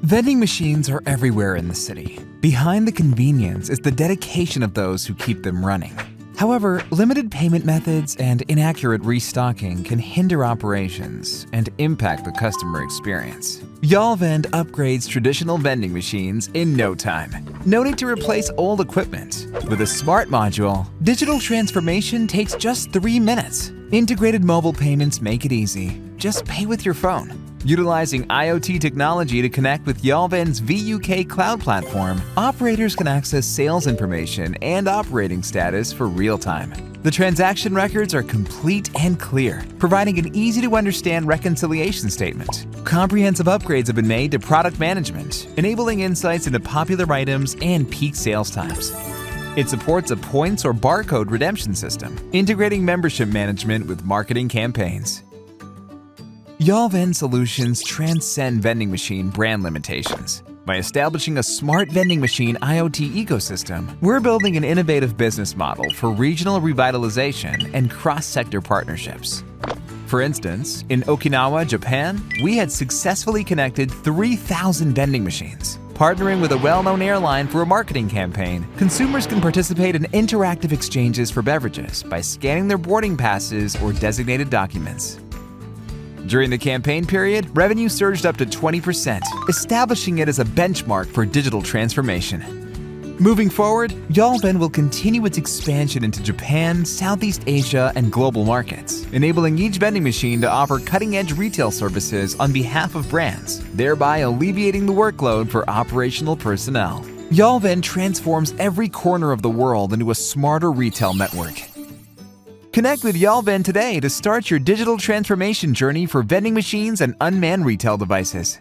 Vending machines are everywhere in the city. Behind the convenience is the dedication of those who keep them running. However, limited payment methods and inaccurate restocking can hinder operations and impact the customer experience. Yallvend upgrades traditional vending machines in no time. No need to replace old equipment. With a smart module, digital transformation takes just 3 minutes. Integrated mobile payments make it easy. Just pay with your phone. Utilizing IoT technology to connect with Yallvend's VUK cloud platform, operators can access sales information and operating status for real-time. The transaction records are complete and clear, providing an easy-to-understand reconciliation statement. Comprehensive upgrades have been made to product management, enabling insights into popular items and peak sales times. It supports a points or barcode redemption system, integrating membership management with marketing campaigns. Yallvend solutions transcend vending machine brand limitations. By establishing a smart vending machine IoT ecosystem, we're building an innovative business model for regional revitalization and cross-sector partnerships. For instance, in Okinawa, Japan, we had successfully connected 3,000 vending machines. Partnering with a well-known airline for a marketing campaign, consumers can participate in interactive exchanges for beverages by scanning their boarding passes or designated documents. During the campaign period, revenue surged up to 20%, establishing it as a benchmark for digital transformation. Moving forward, Yallvend will continue its expansion into Japan, Southeast Asia, and global markets, enabling each vending machine to offer cutting-edge retail services on behalf of brands, thereby alleviating the workload for operational personnel. Yallvend transforms every corner of the world into a smarter retail network. Connect with Yallvend today to start your digital transformation journey for vending machines and unmanned retail devices.